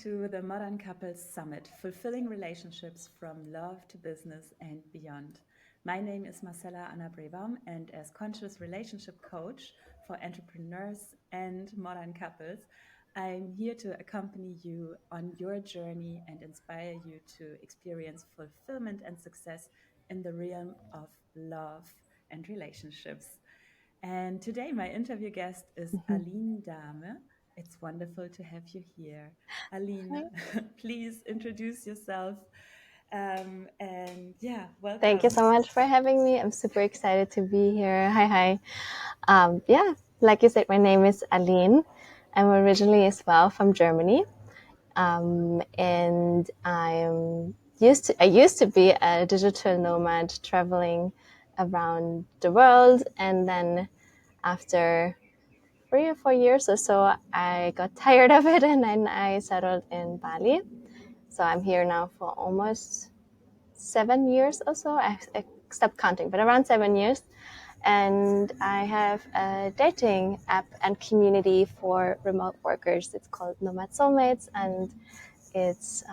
to the Modern Couples Summit, Fulfilling Relationships from Love to Business and Beyond. My name is Marcella Anna Brebaum, and as conscious relationship coach for entrepreneurs and modern couples, I'm here to accompany you on your journey and inspire you to experience fulfillment and success in the realm of love and relationships. And today, my interview guest is Aline Dahmen. It's wonderful to have you here. Aline, please introduce yourself. Welcome. Thank you so much for having me. I'm super excited to be here. Hi. Like you said, my name is Aline. I'm originally as well from Germany. And I used to be a digital nomad traveling around the world. And then after 3 or 4 years or so, I got tired of it and then I settled in Bali. So I'm here now for almost 7 years or so. I stopped counting, but around 7 years. And I have a dating app and community for remote workers. It's called Nomad Soulmates. And it's,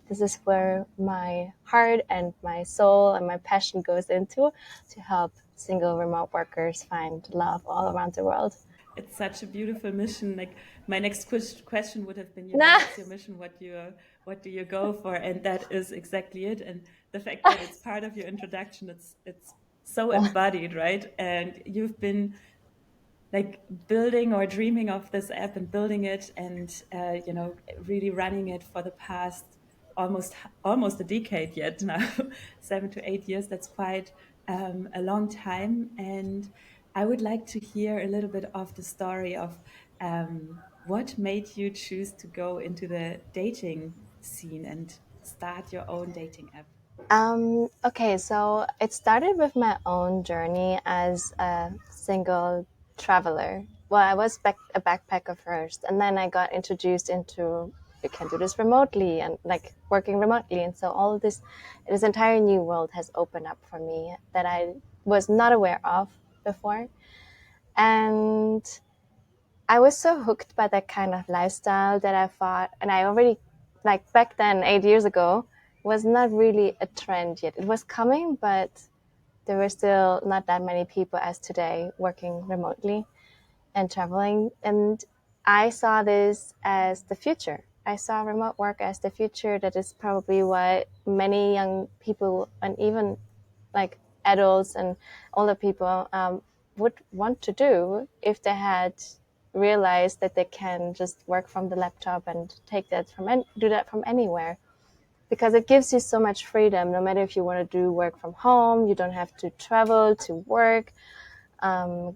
this is where my heart and my soul and my passion goes into to help single remote workers find love all around the world. It's such a beautiful mission. Like my next question would have been, what's your mission? What do you go for? And that is exactly it. And the fact that it's part of your introduction, it's so embodied, right? And you've been like building or dreaming of this app and building it and really running it for the past almost a decade yet now. 7 to 8 years. That's quite a long time. And I would like to hear a little bit of the story of what made you choose to go into the dating scene and start your own dating app. Okay, so it started with my own journey as a single traveler. Well, I was a backpacker first, and then I got introduced into you can do this remotely and like working remotely, and so all of this entire new world has opened up for me that I was not aware of before, and I was so hooked by that kind of lifestyle that I thought, and I already like back then 8 years ago was not really a trend yet. It was coming, but there were still not that many people as today working remotely and traveling. And I saw this as the future. I saw remote work as the future. That is probably what many young people and even like adults and older people would want to do if they had realized that they can just work from the laptop and do that from anywhere. Because it gives you so much freedom. No matter if you want to do work from home, you don't have to travel to work and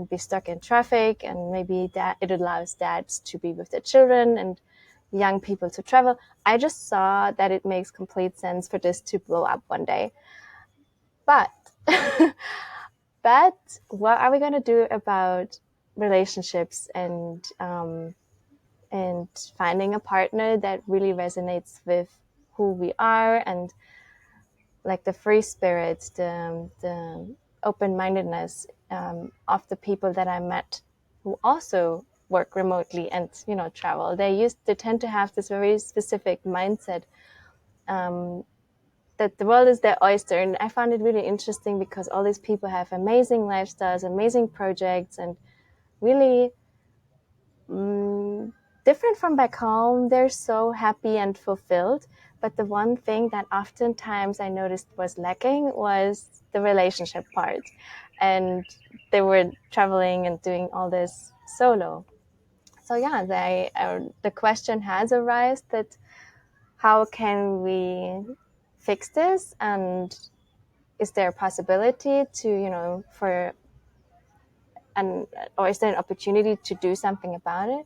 be stuck in traffic. And maybe that it allows dads to be with their children and young people to travel. I just saw that it makes complete sense for this to blow up one day. But what are we going to do about relationships and finding a partner that really resonates with who we are and like the free spirit, the open-mindedness of the people that I met who also work remotely and travel. They tend to have this very specific mindset that the world is their oyster, and I found it really interesting because all these people have amazing lifestyles, amazing projects, and really different from back home. They're so happy and fulfilled. But the one thing that oftentimes I noticed was lacking was the relationship part. And they were traveling and doing all this solo. So yeah, the question has arisen that how can we fix this? And is there a possibility to, or is there an opportunity to do something about it?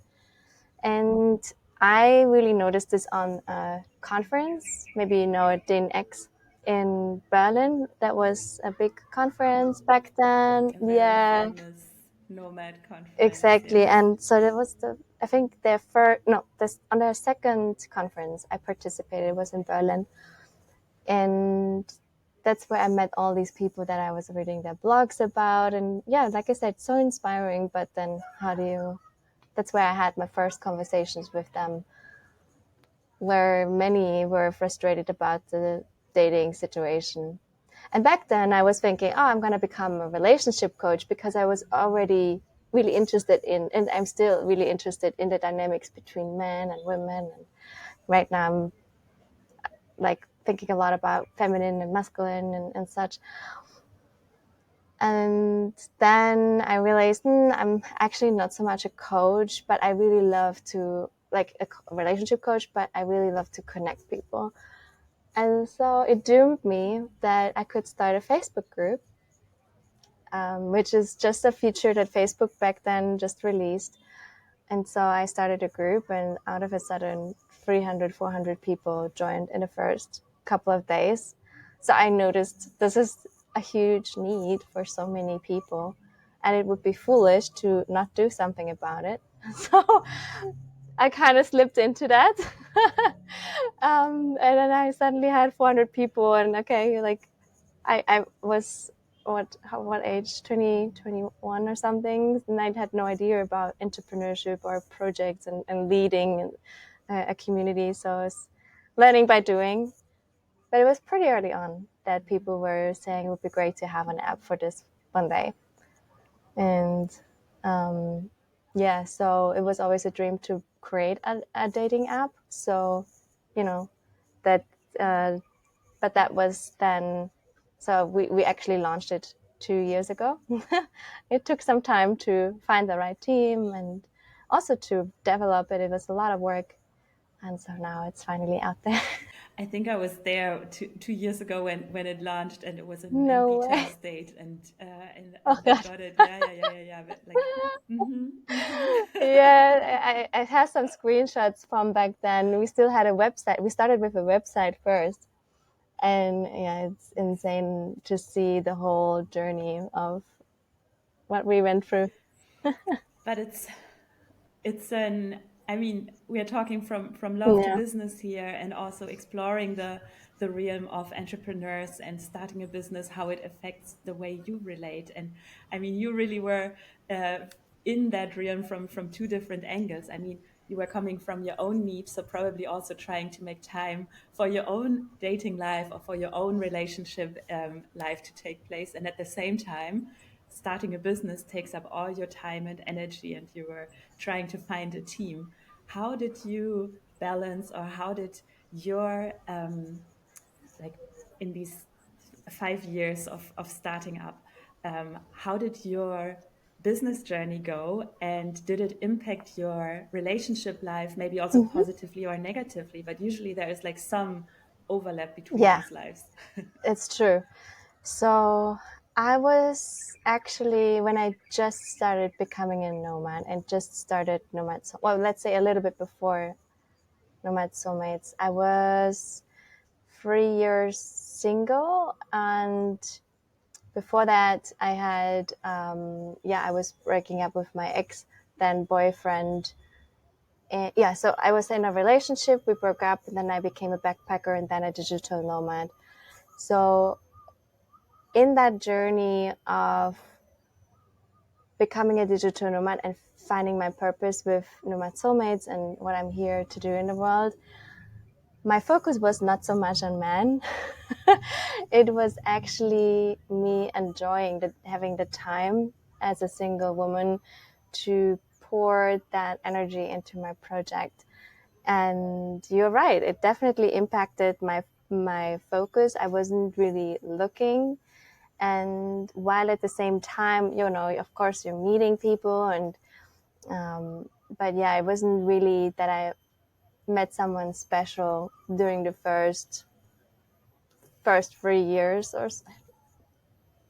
And I really noticed this on a conference, maybe you know it, DNX in Berlin. That was a big conference back then. Yeah. Nomad conference. Exactly. Yes. And so that was on their second conference I participated was in Berlin. And that's where I met all these people that I was reading their blogs about. And yeah, like I said, so inspiring. But then that's where I had my first conversations with them. where many were frustrated about the dating situation. And back then I was thinking, oh, I'm going to become a relationship coach, because I was already really interested in, and I'm still really interested in, the dynamics between men and women. And right now I'm like thinking a lot about feminine and masculine and such. And then I realized I'm actually not so much a coach, but I really love to, like a relationship coach, but I really love to connect people. And so it doomed me that I could start a Facebook group, which is just a feature that Facebook back then just released. And so I started a group, and out of a sudden 300, 400 people joined in the first couple of days. So I noticed this is a huge need for so many people, and it would be foolish to not do something about it. So I kind of slipped into that. And then I suddenly had 400 people, and okay, like I was what age, 20, 21 or something, and I had no idea about entrepreneurship or projects and leading a community. So I was learning by doing. But it was pretty early on that people were saying it would be great to have an app for this one day. And yeah, so it was always a dream to create a dating app. So, you know, that, but that was then, so we actually launched it 2 years ago. It took some time to find the right team and also to develop it. It was a lot of work. And so now it's finally out there. I think I was there 2 years ago when it launched, and it was in No beta way. state, and Oh, we God. got it. Yeah. But like, Yeah, I have some screenshots from back then. We still had a website. We started with a website first. And yeah, it's insane to see the whole journey of what we went through. But it's an I mean, we are talking from love to Yeah. business here, and also exploring the realm of entrepreneurs and starting a business, how it affects the way you relate. And I mean, you really were uh, in that realm from two different angles. I mean, you were coming from your own needs, so probably also trying to make time for your own dating life or for your own relationship life to take place, and at the same time starting a business takes up all your time and energy, and you were trying to find a team. How did you balance, or how did your like in these 5 years of starting up, how did your business journey go, and did it impact your relationship life, maybe also Mm-hmm. positively or negatively? But usually there is like some overlap between Yeah, these lives. it's true. So I was actually, when I just started becoming a nomad and just started Nomad, well, let's say a little bit before Nomad Soulmates, I was 3 years single. And before that, I had, I was breaking up with my ex, then boyfriend. And yeah, so I was in a relationship, we broke up, and then I became a backpacker and then a digital nomad. So in that journey of becoming a digital nomad and finding my purpose with Nomad Soulmates and what I'm here to do in the world, my focus was not so much on men. It was actually me enjoying having the time as a single woman to pour that energy into my project. And you're right, it definitely impacted my focus. I wasn't really looking. And while at the same time, of course, you're meeting people, and but yeah, it wasn't really that I met someone special during the first 3 years or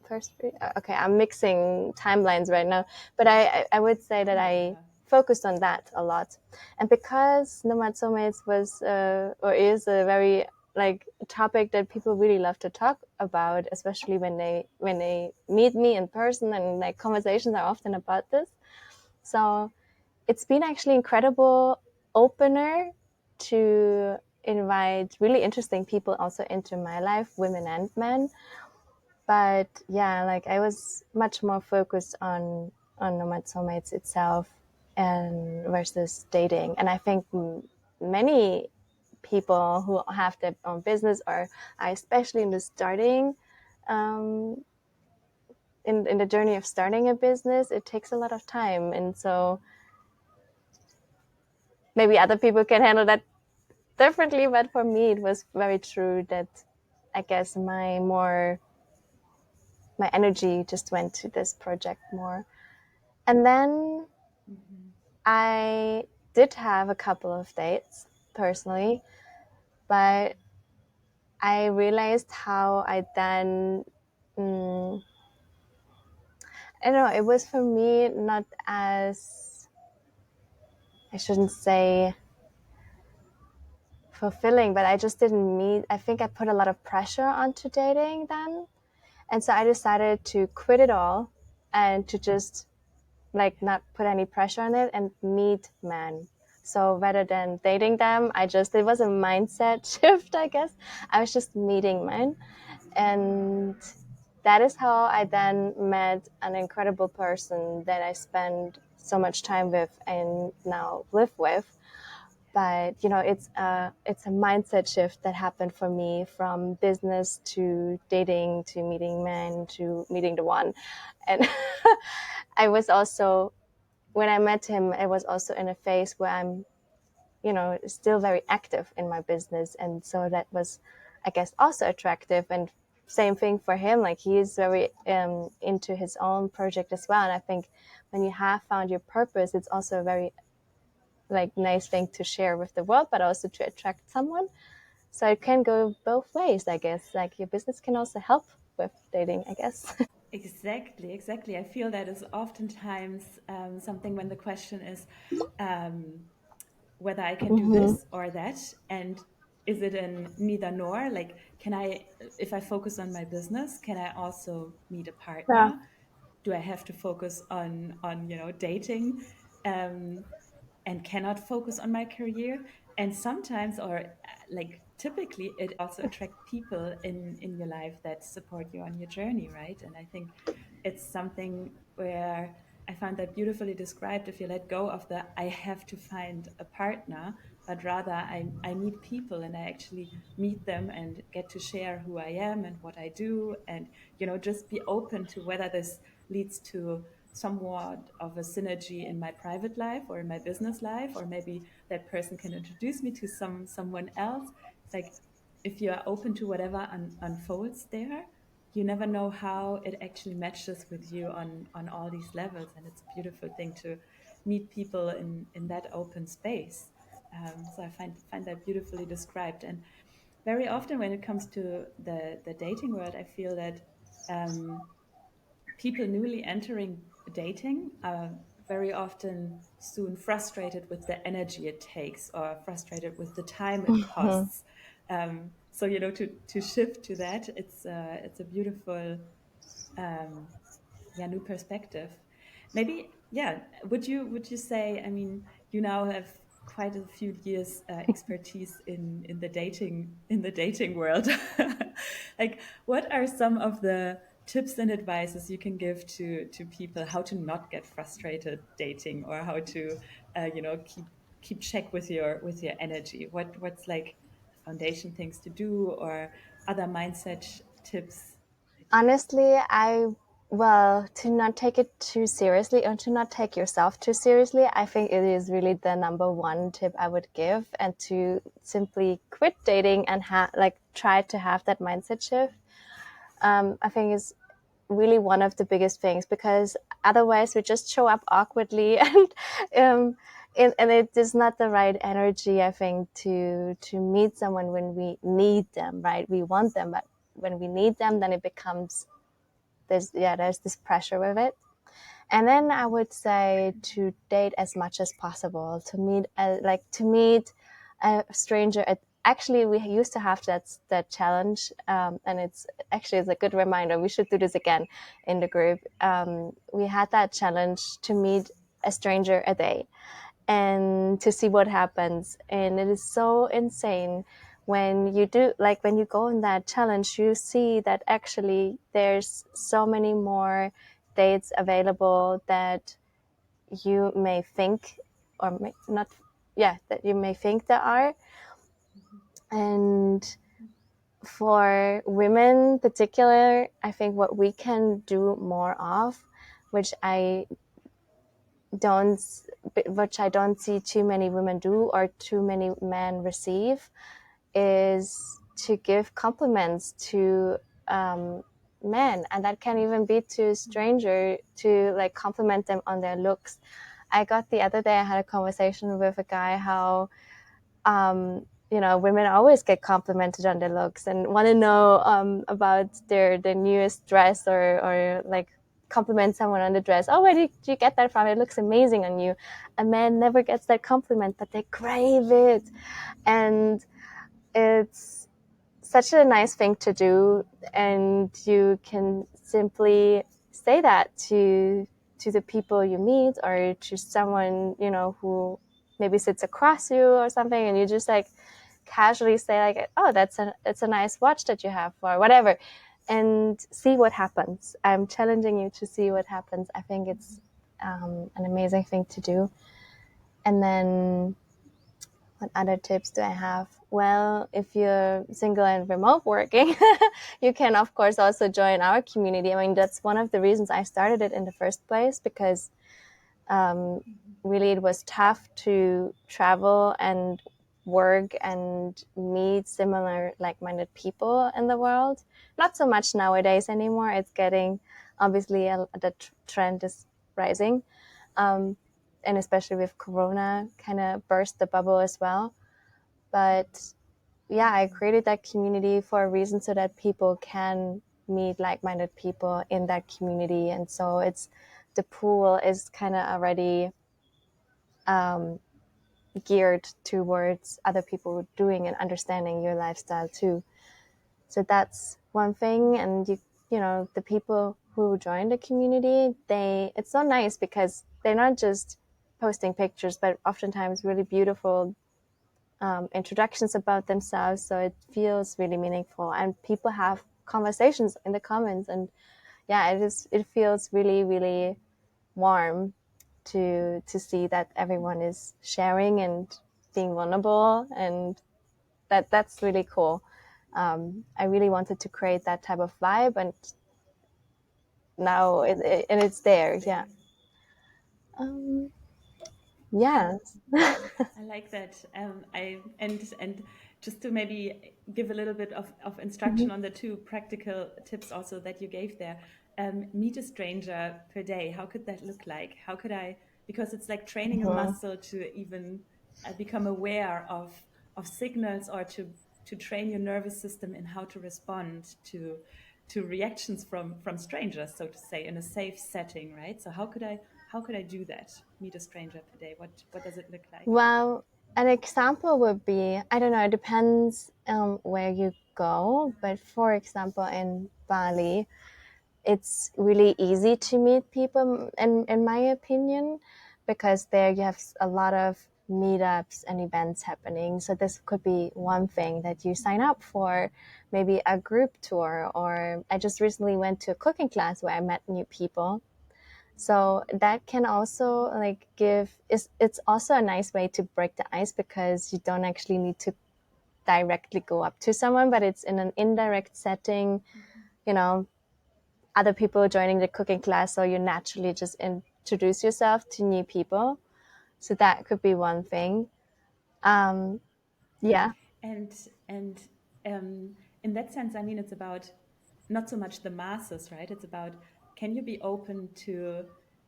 first three. Okay, I'm mixing timelines right now, but I would say that I Yeah. focused on that a lot. And because Nomad Soulmates was or is a very like topic that people really love to talk about, especially when they meet me in person, and like conversations are often about this. So it's been actually incredible opener to invite really interesting people also into my life, women and men. But yeah, like I was much more focused on Nomad Soulmates itself and versus dating. And I think many people who have their own business or are especially in the starting, um, in the journey of starting a business, it takes a lot of time. And so maybe other people can handle that differently, but for me, it was very true that I guess my energy just went to this project more. And then I did have a couple of dates personally, but I realized how I then, I don't know, it was for me not as, I shouldn't say fulfilling, but I just didn't meet, I think I put a lot of pressure onto dating then. And so I decided to quit it all and to just like not put any pressure on it and meet men. So rather than dating them, it was a mindset shift, I guess. I was just meeting men. And that is how I then met an incredible person that I spend so much time with and now live with. But it's a mindset shift that happened for me from business to dating to meeting men to meeting the one. And I was also, when I met him, I was also in a phase where I'm, still very active in my business. And so that was, I guess, also attractive. And same thing for him. Like he is very into his own project as well. And I think when you have found your purpose, it's also a very like nice thing to share with the world, but also to attract someone. So it can go both ways, I guess. Like your business can also help with dating, I guess. Exactly, exactly. I feel that is oftentimes something when the question is whether I can do this or that, and is it in neither nor? Like, can I, if I focus on my business, can I also meet a Yeah. partner? Do I have to focus on dating? And cannot focus on my career, and sometimes, or like typically, it also attract people in your life that support you on your journey, right? And I think it's something where I found that beautifully described. If you let go of the I have to find a partner, but rather I meet people and I actually meet them and get to share who I am and what I do, and just be open to whether this leads to somewhat of a synergy in my private life or in my business life, or maybe that person can introduce me to someone else. It's like, if you are open to whatever unfolds there, you never know how it actually matches with you on all these levels. And it's a beautiful thing to meet people in that open space. So I find that beautifully described. And very often when it comes to the dating world, I feel that people newly entering dating are very often soon frustrated with the energy it takes, or frustrated with the time it costs. So to shift to that, it's a beautiful new perspective. Maybe, yeah. Would you say? I mean, you now have quite a few years expertise in the dating world. Like, what are some of the tips and advices you can give to people how to not get frustrated dating, or how to keep check with your energy? What's like foundation things to do, or other mindset tips that you have? Honestly, to not take it too seriously and to not take yourself too seriously, I think it is really the number one tip I would give, and to simply quit dating and try to have that mindset shift. I think is really one of the biggest things, because otherwise we just show up awkwardly um, and it is not the right energy, I think, to meet someone when we need them, right? We want them, but when we need them, then it becomes there's this pressure with it. And then I would say to date as much as possible, to meet a stranger at, actually we used to have that challenge, and it's a good reminder, we should do this again in the group. We had that challenge to meet a stranger a day and to see what happens. And it is so insane when you do, like when you go in that challenge, you see that actually there's so many more dates available that you may think, or may not, yeah, that you may think there are. And for women particular, I think what we can do more of, which I don't see too many women do or too many men receive, is to give compliments to men, and that can even be to a stranger, to like compliment them on their looks. I got the other day, I had a conversation with a guy how women always get complimented on their looks and want to know about their newest dress, or like compliment someone on the dress. Oh, where did you get that from? It looks amazing on you. A man never gets that compliment, but they crave it. And it's such a nice thing to do, and you can simply say that to the people you meet, or to someone who maybe sits across you or something, and you just like casually say like, oh, it's a nice watch that you have, or whatever, and see what happens. I'm challenging you to see what happens. I think it's an amazing thing to do. And then what other tips do I have? Well, if you're single and remote working, you can, of course, also join our community. I mean, that's one of the reasons I started it in the first place, because really it was tough to travel and work and meet similar like-minded people in the world. Not so much nowadays anymore. It's getting, obviously, the trend is rising. And especially with Corona, kind of burst the bubble as well. But yeah, I created that community for a reason, so that people can meet like-minded people in that community. And so the pool is kind of already geared towards other people doing and understanding your lifestyle too. So that's one thing. And the people who join the community, it's so nice because they're not just posting pictures, but oftentimes really beautiful introductions about themselves. So it feels really meaningful, and people have conversations in the comments, and yeah, it feels really, really warm to see that everyone is sharing and being vulnerable, and that's really cool. I really wanted to create that type of vibe, and now it's there. Yeah. Yes. I like that. And just to maybe give a little bit of instruction on the two practical tips also that you gave there. Meet a stranger per day. How could that look like? How could I? Because it's like training a muscle to even become aware of signals, or to train your nervous system in how to respond to reactions from strangers, so to say, in a safe setting, right? So how could I do that? Meet a stranger per day. What does it look like? Well, an example would be, I don't know, it depends where you go, but for example, in Bali, it's really easy to meet people, in my opinion, because there you have a lot of meetups and events happening. So this could be one thing that you sign up for, maybe a group tour, or I just recently went to a cooking class where I met new people. So that can also like it's also a nice way to break the ice, because you don't actually need to directly go up to someone, but it's in an indirect setting, other people joining the cooking class, so you naturally just introduce yourself to new people. So that could be one thing. Yeah. And and in that sense, I mean, it's about not so much the masses, right? It's about, can you be open to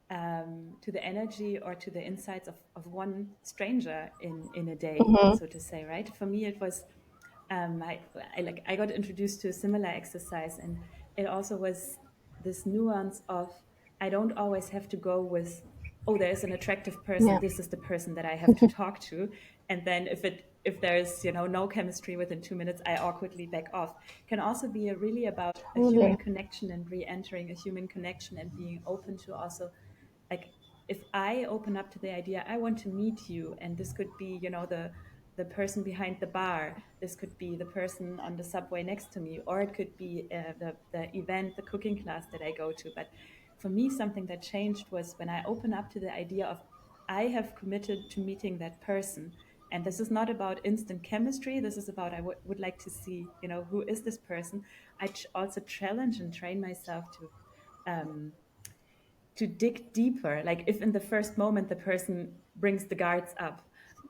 the energy or to the insights of one stranger in a day, so to say, right? For me, it was I got introduced to a similar exercise, and it also was this nuance of, I don't always have to go with, oh, there's an attractive person, Yeah. this is the person that I have to talk to, and then if there's no chemistry within 2 minutes, I awkwardly back off. Can also be really about a Totally. human connection and re-entering a human connection, and being open to also, like, if I open up to the idea, I want to meet you, and this could be the person behind the bar, this could be the person on the subway next to me, or it could be the event, the cooking class that I go to. But for me, something that changed was when I open up to the idea of, I have committed to meeting that person, And this is not about instant chemistry. This is about, I would like to see, who is this person? I also challenge and train myself to dig deeper. Like if in the first moment the person brings the guards up,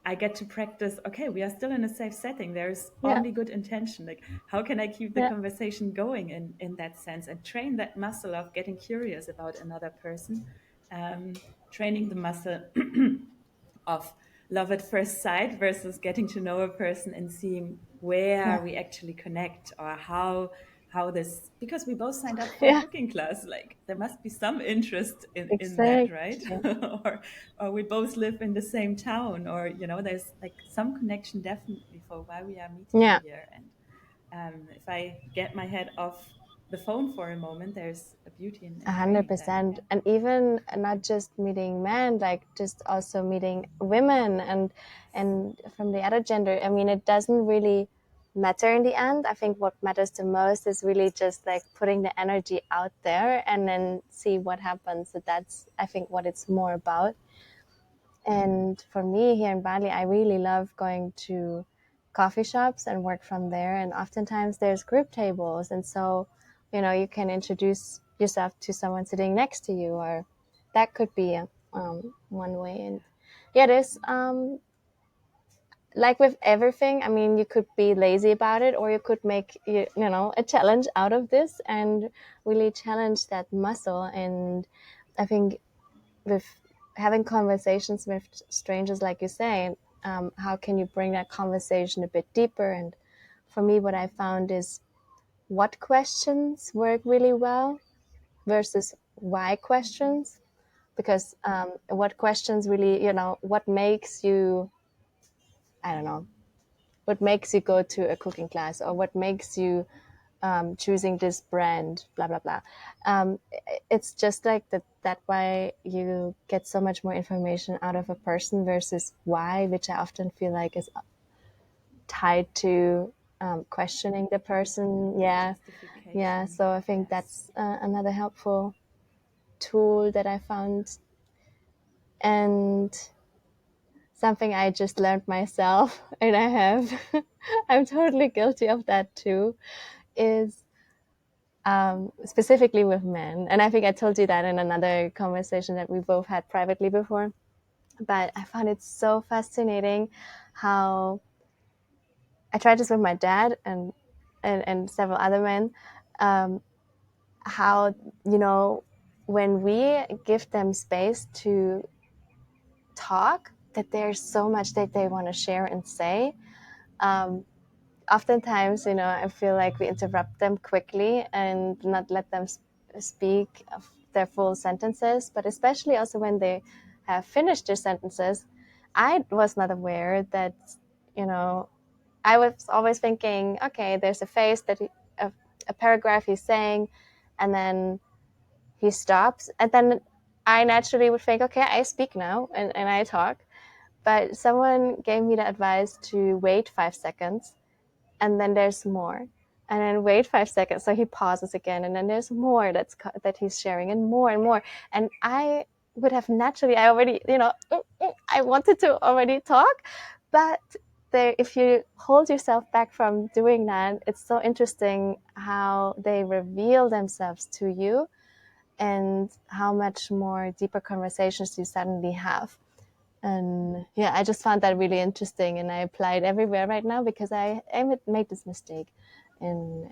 I get to practice, okay, we are still in a safe setting. There's Yeah. only good intention. Like how can I keep the Yeah. conversation going in that sense, and train that muscle of getting curious about another person, training the muscle of love at first sight versus getting to know a person and seeing Yeah. where we actually connect, or how this, because we both signed up for a Yeah. cooking class, like there must be some interest in that, right? Exactly. or we both live in the same town, or there's like some connection definitely for why we are meeting Yeah. here. And if I get my head off the phone for a moment, there's a beauty in training that. 100%. And even not just meeting men, like just also meeting women and from the other gender. I mean, it doesn't really matter in the end. I think what matters the most is really just like putting the energy out there and then see what happens. So that's, I think, what it's more about. And for me here in Bali, I really love going to coffee shops and work from there. And oftentimes there's group tables. And so, you can introduce yourself to someone sitting next to you, or that could be one way. And yeah, there's like with everything, I mean, you could be lazy about it, or you could make, a challenge out of this and really challenge that muscle. And I think with having conversations with strangers, like you say, how can you bring that conversation a bit deeper? And for me, what I found is what questions work really well versus why questions. Because what questions really, what makes you, I don't know, what makes you go to a cooking class, or what makes you choosing this brand, blah blah blah. It's just like that why you get so much more information out of a person versus why, which I often feel like is tied to questioning the person. Yeah. Justification. So I think Yes. that's another helpful tool that I found. And something I just learned myself, and I'm totally guilty of that too, is specifically with men. And I think I told you that in another conversation that we both had privately before. But I found it so fascinating how I tried this with my dad and several other men. How, when we give them space to talk, that there's so much that they want to share and say. Oftentimes, I feel like we interrupt them quickly and not let them speak their full sentences, but especially also when they have finished their sentences. I was not aware that, I was always thinking, okay, there's a phase that a paragraph he's saying, and then he stops, and then I naturally would think, okay, I speak now, and I talk. But someone gave me the advice to wait 5 seconds, and then there's more, and then wait 5 seconds, so he pauses again, and then there's more that he's sharing, and more. And I would have naturally, I already, I wanted to already talk, but if you hold yourself back from doing that, it's so interesting how they reveal themselves to you and how much more deeper conversations you suddenly have. And yeah, I just found that really interesting, and I apply it everywhere right now, because I made this mistake in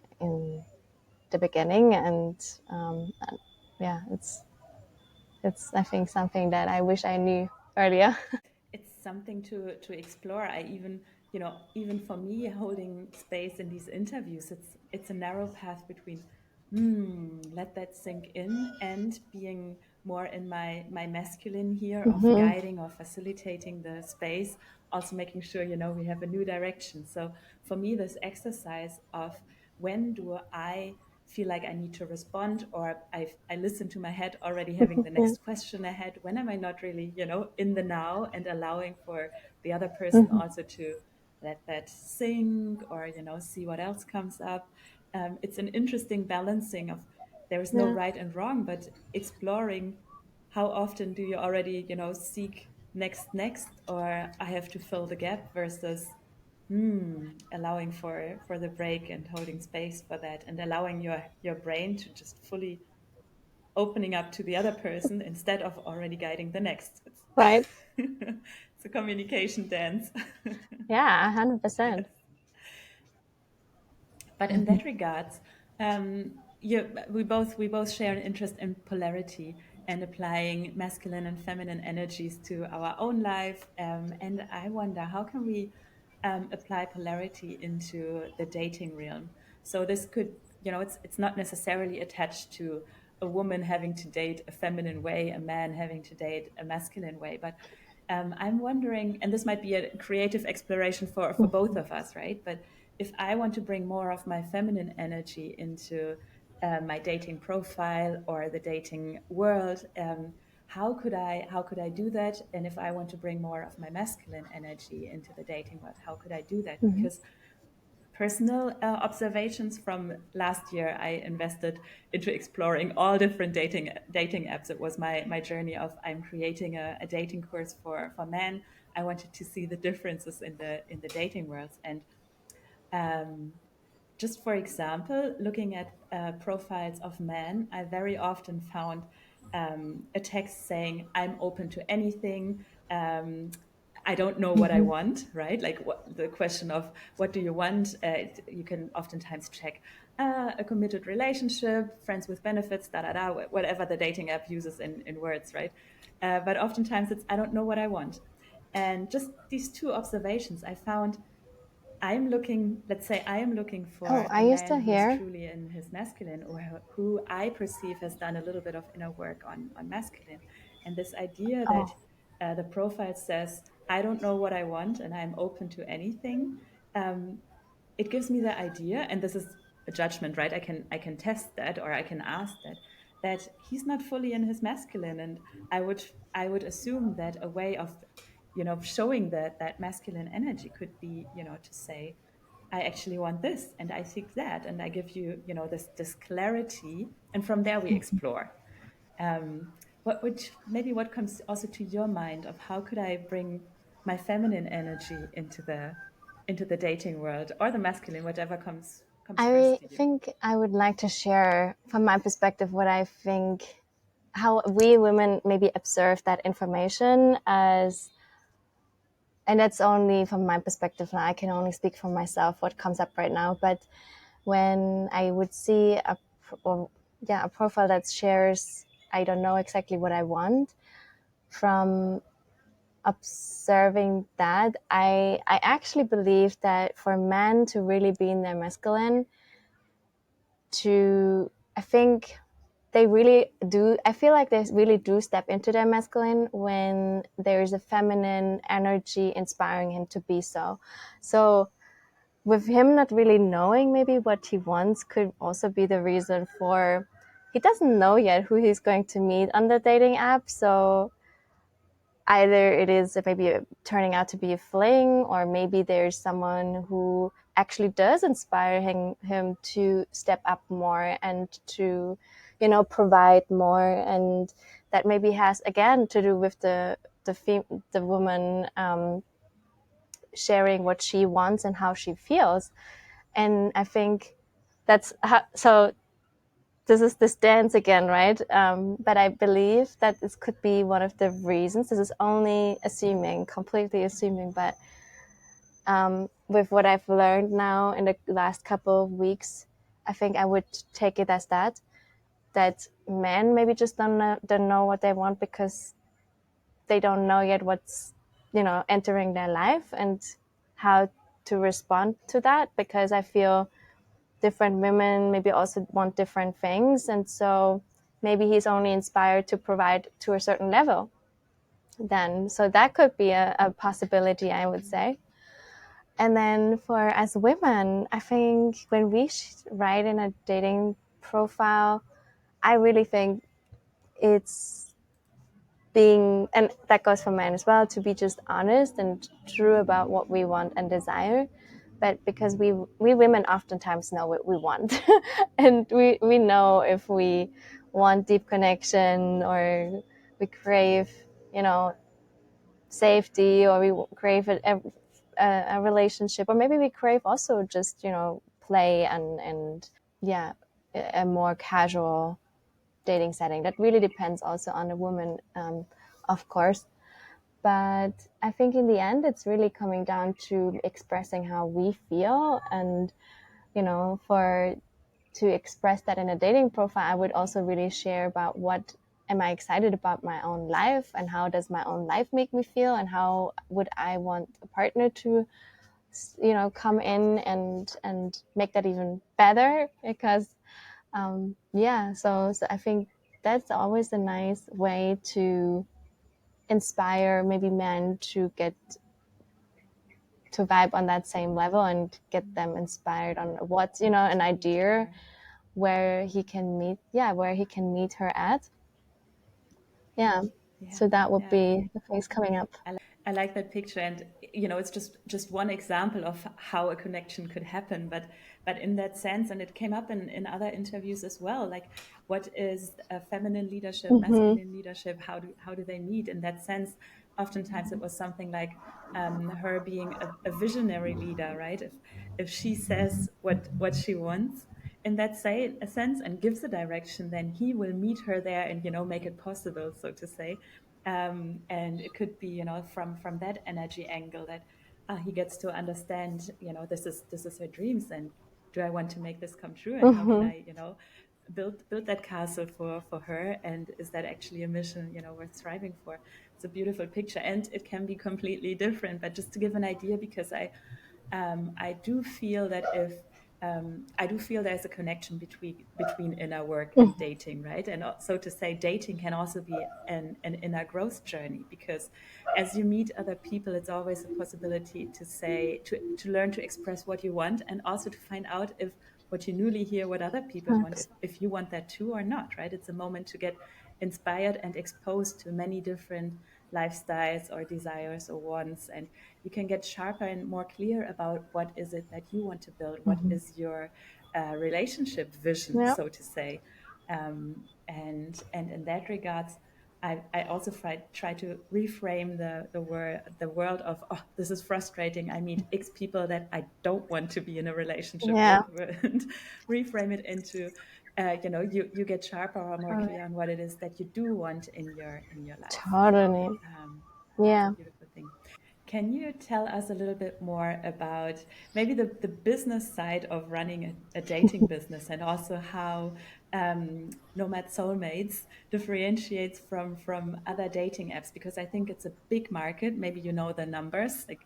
the beginning, and yeah, it's I think something that I wish I knew earlier. It's something to explore. I even, even for me, holding space in these interviews, it's a narrow path between let that sink in, and being more in my masculine here of Mm-hmm. guiding or facilitating the space, also making sure, we have a new direction. So for me, this exercise of, when do I feel like I need to respond, or I listen to my head already having the Yeah. next question ahead, when am I not really, in the now, and allowing for the other person Mm-hmm. also to let that sink, or, see what else comes up. It's an interesting balancing of, there is no Yeah. right and wrong, but exploring how often do you already, seek next, or I have to fill the gap, versus allowing for the break and holding space for that, and allowing your brain to just fully opening up to the other person instead of already guiding the next. Right. It's a communication dance. Yeah, 100%. Yes. But in that regards, we both share an interest in polarity and applying masculine and feminine energies to our own life. And I wonder, how can we apply polarity into the dating realm? So this could, it's not necessarily attached to a woman having to date a feminine way, a man having to date a masculine way, but I'm wondering, and this might be a creative exploration for both of us, right? But if I want to bring more of my feminine energy into my dating profile or the dating world, how could I do that? And if I want to bring more of my masculine energy into the dating world, how could I do that? Because personal observations from last year, I invested into exploring all different dating apps. It was my journey of, I'm creating a dating course for men. I wanted to see the differences in the dating worlds. And just for example, looking at profiles of men, I very often found a text saying, I'm open to anything. I don't know what I want, right? Like the question of what do you want? You can oftentimes check a committed relationship, friends with benefits, whatever the dating app uses in words, right? But oftentimes it's, I don't know what I want. And just these two observations, I found let's say I am looking Oh, for a are you still man who is here? truly in his masculine, or who I perceive has done a little bit of inner work on masculine. And this idea that Oh, the profile says, I don't know what I want and I'm open to anything. It gives me the idea, and this is a judgment, right? I can test that, or I can ask that he's not fully in his masculine. And I would assume that a way of showing that masculine energy could be, to say, I actually want this and I seek that, and I give you, this clarity, and from there we explore. um, what comes also to your mind of, how could I bring my feminine energy into the dating world, or the masculine, whatever comes first I to you? think I would like to share from my perspective what I think, how we women maybe observe that information as, and that's only from my perspective now. I can only speak for myself what comes up right now. But when I would see a profile that shares, I don't know exactly what I want, from observing that, I actually believe that for men to really be in their masculine, I think they really do. I feel like they really do step into their masculine when there is a feminine energy inspiring him to be so. So with him not really knowing maybe what he wants could also be the reason for, he doesn't know yet who he's going to meet on the dating app. So either it is maybe turning out to be a fling, or maybe there's someone who actually does inspire him to step up more and to, provide more. And that maybe has, again, to do with the woman sharing what she wants and how she feels. And I think that's so this is this dance again, right? But I believe that this could be one of the reasons. This is only assuming, completely assuming, but with what I've learned now in the last couple of weeks, I think I would take it as that men maybe just don't know what they want, because they don't know yet what's, entering their life and how to respond to that. Because I feel different women maybe also want different things, and so maybe he's only inspired to provide to a certain level then. So that could be a possibility, I would say. And then for as women, I think when we write in a dating profile, I really think it's being, and that goes for men as well, to be just honest and true about what we want and desire. But because we women oftentimes know what we want and we know if we want deep connection, or we crave, safety, or we crave a relationship, or maybe we crave also just, play and yeah, a more casual dating setting. That really depends also on the woman, of course. But I think in the end, it's really coming down to expressing how we feel. And, to express that in a dating profile, I would also really share about what am I excited about my own life, and how does my own life make me feel, and how would I want a partner to, come in and make that even better. Because so I think that's always a nice way to inspire maybe men to get to vibe on that same level, and get them inspired on what's, an idea where he can meet her at. Yeah. So that would be the phase coming up. I like that picture, and it's just one example of how a connection could happen. But in that sense, and it came up in other interviews as well. Like, what is a feminine leadership, masculine leadership? How do they meet? In that sense, oftentimes it was something like her being a visionary leader, right? If she says what she wants in that a sense, and gives a direction, then he will meet her there and make it possible, so to say. And it could be from that energy angle that he gets to understand this is her dreams, and do I want to make this come true, and how can I build that castle for her, and is that actually a mission worth striving for? It's a beautiful picture, and it can be completely different. But just to give an idea, because I do feel that I do feel there's a connection between inner work and dating, right? And so to say, dating can also be an inner growth journey, because as you meet other people, it's always a possibility to learn to express what you want, and also to find out if what you newly hear what other people want, if you want that too or not, right? It's a moment to get inspired and exposed to many different lifestyles or desires or wants, and you can get sharper and more clear about what is it that you want to build, what is your relationship vision, so to say. And in that regards, I also try to reframe the world of, oh, this is frustrating, I meet X people that I don't want to be in a relationship with, and reframe it into you get sharper or more clear on what it is that you do want in your life. Totally. It's a beautiful thing. Can you tell us a little bit more about maybe the business side of running a dating business, and also how Nomad Soulmates differentiates from other dating apps? Because I think it's a big market. Maybe you know the numbers, like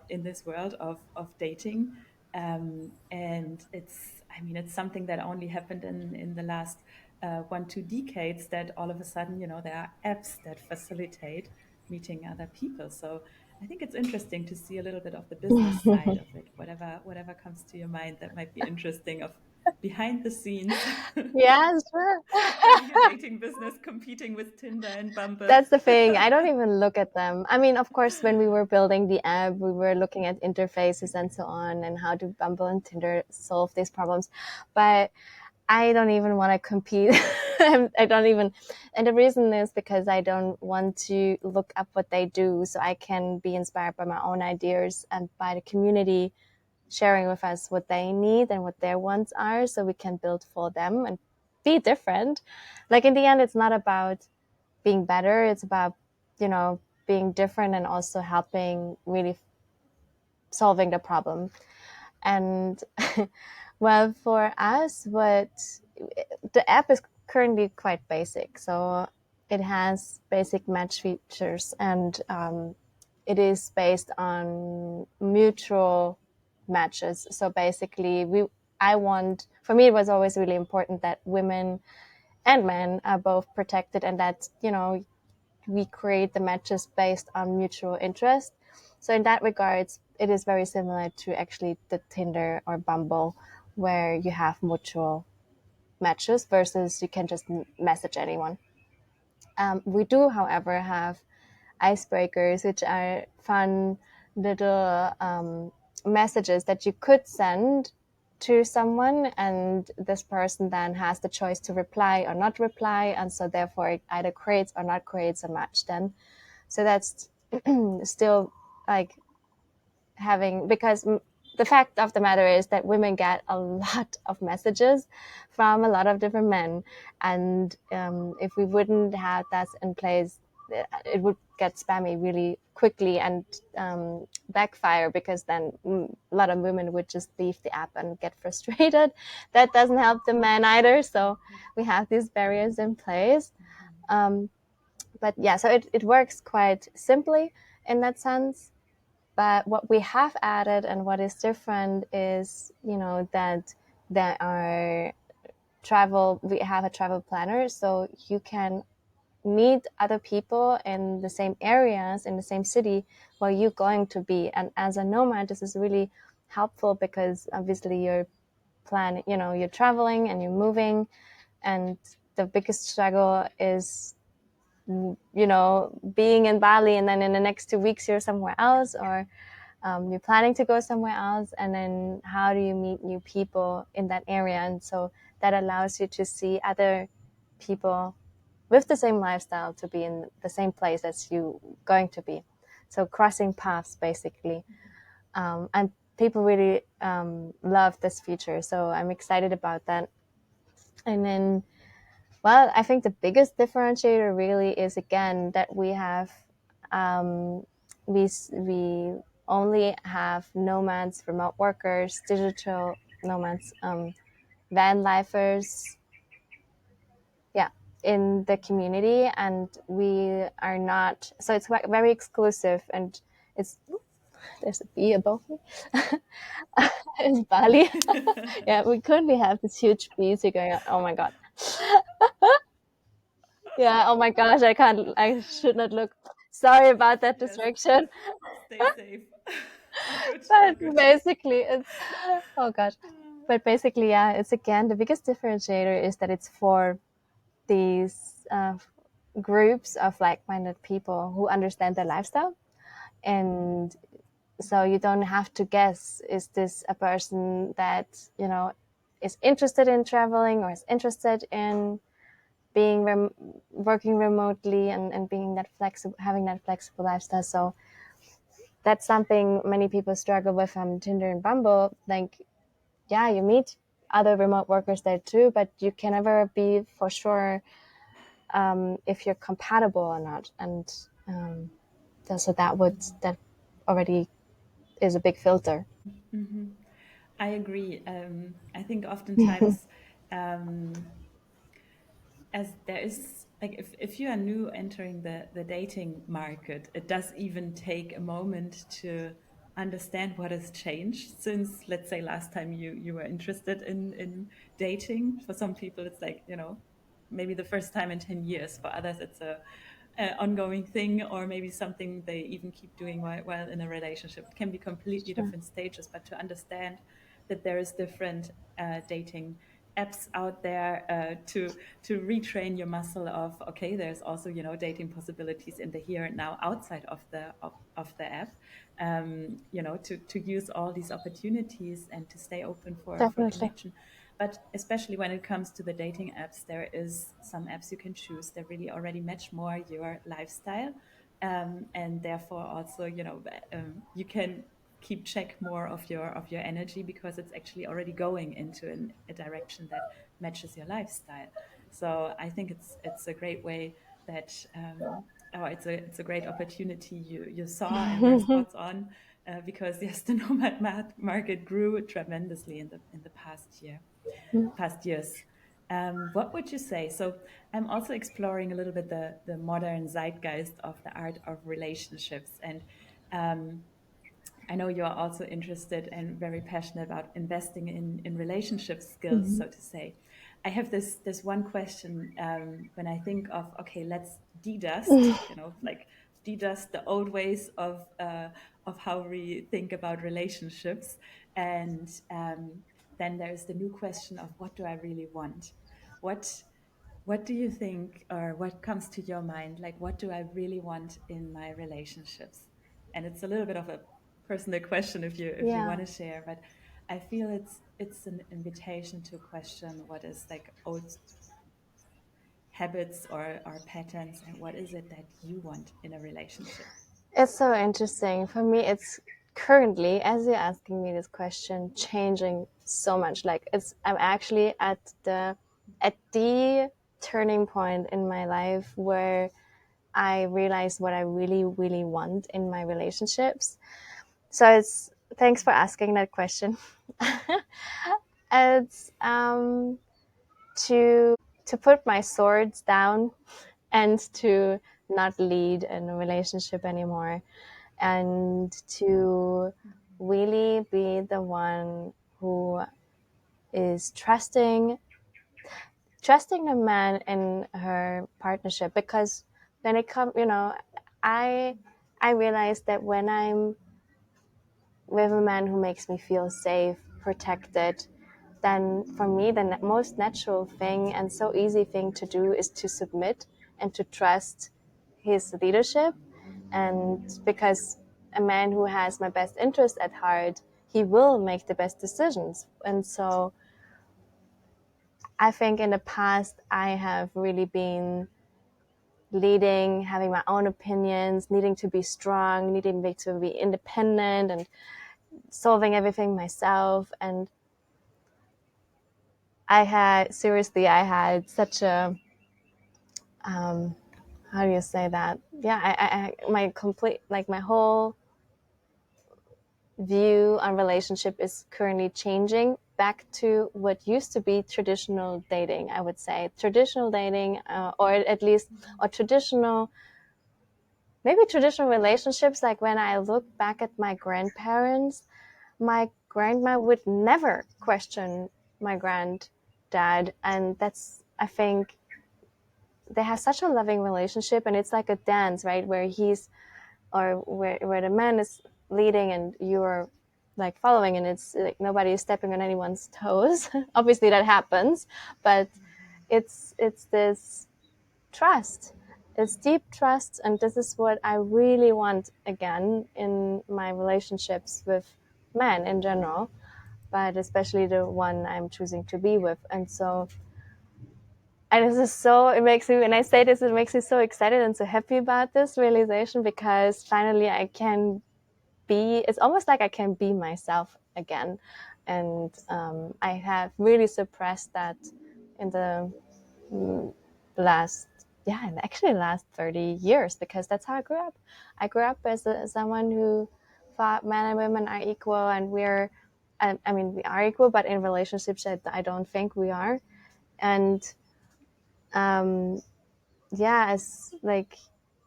in this world of dating. And it's something that only happened in the last 1-2 decades, that all of a sudden, there are apps that facilitate meeting other people. So I think it's interesting to see a little bit of the business side of it. Whatever comes to your mind that might be interesting, of behind the scenes. Yeah, sure. Running a dating business, competing with Tinder and Bumble. That's the thing. I don't even look at them. I mean, of course, when we were building the app, we were looking at interfaces and so on, and how do Bumble and Tinder solve these problems. But I don't even want to compete. I don't even, and the reason is because I don't want to look up what they do, so I can be inspired by my own ideas and by the community sharing with us what they need and what their wants are, so we can build for them and be different. Like, in the end, it's not about being better. It's about, being different, and also helping really solving the problem. And well, for us, the app is currently quite basic. So it has basic match features, and it is based on mutual matches. So basically, for me, it was always really important that women and men are both protected, and that, we create the matches based on mutual interest. So in that regards, it is very similar to actually the Tinder or Bumble, where you have mutual matches versus you can just message anyone. We do, however, have icebreakers, which are fun little messages that you could send to someone, and this person then has the choice to reply or not reply, and so therefore it either creates or not creates a match then. So that's still like having, because the fact of the matter is that women get a lot of messages from a lot of different men, and if we wouldn't have that in place, it would get spammy really quickly and backfire, because then a lot of women would just leave the app and get frustrated. That doesn't help the men either, so we have these barriers in place. But yeah, so it works quite simply in that sense. But what we have added and what is different is, that there are we have a travel planner, so you can meet other people in the same areas, in the same city where you're going to be. And as a nomad, this is really helpful, because obviously you're you're traveling and you're moving, and the biggest struggle is being in Bali and then in the next 2 weeks you're somewhere else, or you're planning to go somewhere else, and then how do you meet new people in that area? And so that allows you to see other people with the same lifestyle to be in the same place as you going to be. So crossing paths, basically. And people really love this feature, so I'm excited about that. And then, well, I think the biggest differentiator really is, again, that we have we only have nomads, remote workers, digital nomads, van lifers, yeah, in the community, and we are not. So it's very exclusive, and it's there's a bee above me. In Bali, yeah, we currently have this huge bees here going on. Oh my god. Yeah, oh my gosh, I should not look. Sorry about that Yes, distraction. stay safe. All good, all But good. basically, oh gosh. But basically, yeah, it's again, the biggest differentiator is that it's for these groups of like minded people who understand their lifestyle. And so you don't have to guess, is this a person that, is interested in traveling, or is interested in being working remotely, and being that flexible, having that flexible lifestyle. So that's something many people struggle with on Tinder and Bumble. Like, yeah, you meet other remote workers there too, but you can never be for sure if you're compatible or not. And so that already is a big filter. I agree. I think oftentimes, as there is like if you are new entering the dating market, it does even take a moment to understand what has changed since, let's say, last time you were interested in dating. For some people it's like, maybe the first time in 10 years. For others it's a ongoing thing, or maybe something they even keep doing while in a relationship. It can be completely Sure. different stages, but to understand that there is different dating apps out there, to retrain your muscle of, okay, there's also dating possibilities in the here and now outside of the app, to use all these opportunities and to stay open for Definitely. connection. But especially when it comes to the dating apps, there is some apps you can choose that really already match more your lifestyle, and therefore also you can keep check more of your energy, because it's actually already going into a direction that matches your lifestyle. So I think it's a great way that or it's a great opportunity you saw, and you're spots on, because yes, the nomad market grew tremendously in the past years. What would you say? So I'm also exploring a little bit the modern zeitgeist of the art of relationships, and I know you're also interested and very passionate about investing in relationship skills, so to say. I have this one question, when I think of, okay, let's de-dust, like de-dust the old ways of how we think about relationships, and then there's the new question of, what do I really want? What what do you think, or what comes to your mind? Like, what do I really want in my relationships? And it's a little bit of a personal question if you Yeah. want to share, but I feel it's an invitation to question what is like old habits or patterns, and what is it that you want in a relationship? It's so interesting. For me, it's currently, as you're asking me this question, changing so much. Like I'm actually at the turning point in my life where I realize what I really, really want in my relationships. So thanks for asking that question. It's to put my swords down and to not lead in a relationship anymore, and to really be the one who is trusting a man in her partnership. Because when it comes, I realize that when I'm with a man who makes me feel safe, protected, then for me the most natural thing and so easy thing to do is to submit and to trust his leadership. And because a man who has my best interest at heart, he will make the best decisions. And so I think in the past I have really been leading, having my own opinions, needing to be strong, needing to be independent and solving everything myself. And I had such a how do you say that? Yeah, my complete, like my whole view on relationship is currently changing back to what used to be traditional dating. I would say traditional dating, or at least, or maybe traditional relationships. Like when I look back at my grandparents, my grandma would never question my granddad, and that's, I think, they have such a loving relationship, and it's like a dance, right, where where the man is leading and you're like following, and it's like nobody is stepping on anyone's toes. Obviously that happens, but it's this trust. It's deep trust, and this is what I really want again in my relationships with men in general, but especially the one I'm choosing to be with. And so, and this is so, it makes me, when I say this, it makes me so excited and so happy about this realization, because finally I can be, it's almost like I can be myself again. And I have really suppressed that in the last, last 30 years, because that's how I grew up. I grew up as someone who thought men and women are equal, and I mean, we are equal, but in relationships, I don't think we are. And as like,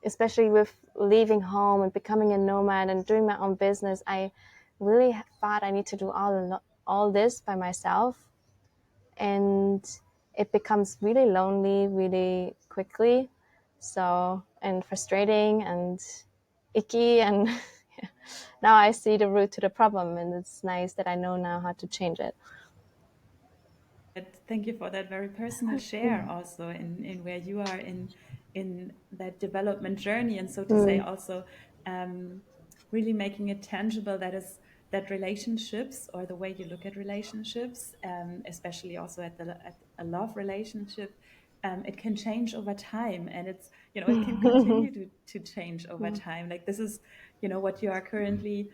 especially with leaving home and becoming a nomad and doing my own business, I really thought I need to do all this by myself, and it becomes really lonely really quickly, so, and frustrating and icky. And now I see the root to the problem, and it's nice that I know now how to change it. Thank you for that very personal share, also in where you are in that development journey, and so to say, also really making it tangible. That is that relationships, or the way you look at relationships, especially also at a love relationship, it can change over time, and it can continue to change over time. Like this is what you are currently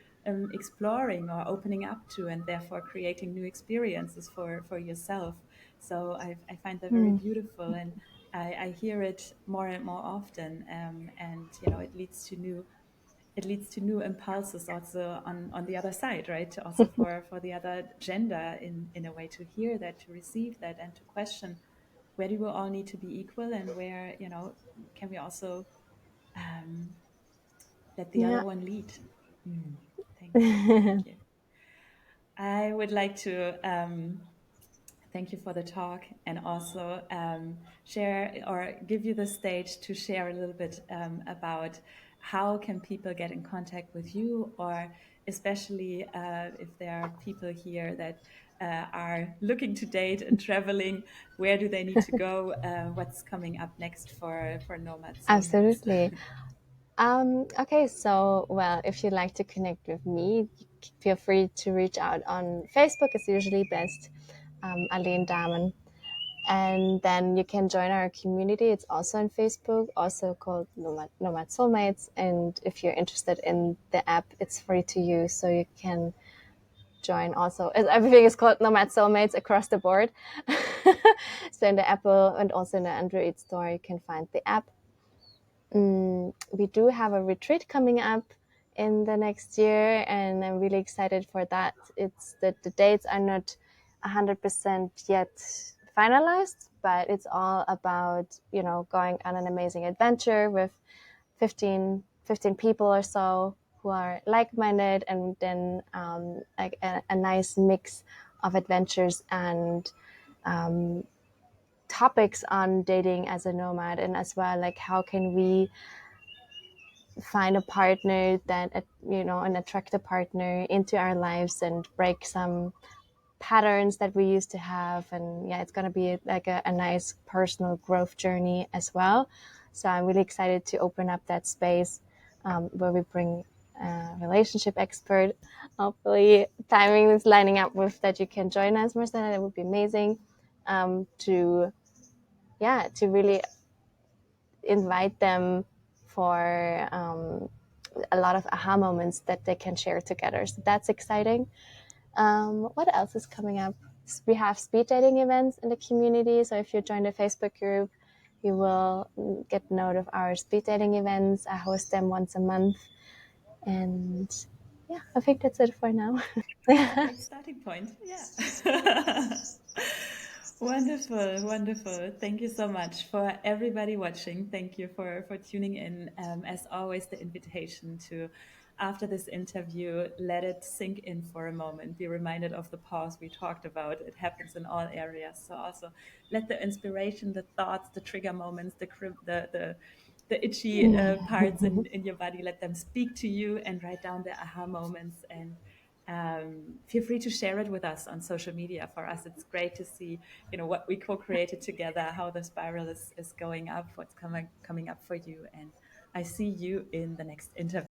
exploring or opening up to, and therefore creating new experiences for yourself. So I find that very beautiful, and I hear it more and more often, and it leads to new impulses also on the other side, right? Also for the other gender, in a way, to hear that, to receive that, and to question, where do we all need to be equal, and where can we also let the other Yeah. one lead. Thank you, thank you. I would like to thank you for the talk, and also share, or give you the stage to share a little bit about how can people get in contact with you, or especially if there are people here that are looking to date and traveling, where do they need to go? What's coming up next for Nomad Soulmates? Absolutely. Okay, so, well, if you'd like to connect with me, feel free to reach out on Facebook. It's usually best, Aline Dahmen. And then you can join our community. It's also on Facebook, also called Nomad Soulmates. And if you're interested in the app, it's free to use, so you can join also. Everything is called Nomad Soulmates across the board. So in the Apple and also in the Android store, you can find the app. We do have a retreat coming up in the next year, and I'm really excited for that. It's that the dates are not 100% yet finalized, but it's all about, you know, going on an amazing adventure with 15 people or so who are like-minded, and then like a nice mix of adventures and topics on dating as a nomad, and as well like how can we find a partner that, you know, an attractive partner into our lives and break some patterns that we used to have. And yeah, it's going to be like a nice personal growth journey as well. So I'm really excited to open up that space where we bring a relationship expert. Hopefully timing is lining up with that you can join us, Marcella. That would be amazing. To really invite them for a lot of aha moments that they can share together. So that's exciting. What else is coming up? We have speed dating events in the community. So if you join the Facebook group, you will get note of our speed dating events. I host them once a month. And yeah, I think that's it for now. Great starting point. Yeah. Wonderful, wonderful. Thank you so much for everybody watching. Thank you for tuning in. As always, the invitation to, after this interview, let it sink in for a moment. Be reminded of the pause we talked about. It happens in all areas. So also let the inspiration, the thoughts, the trigger moments, the itchy parts in your body, let them speak to you, and write down the aha moments, and feel free to share it with us on social media. For us, it's great to see, you know, what we co-created together, how the spiral is going up, what's coming up for you. And I see you in the next interview.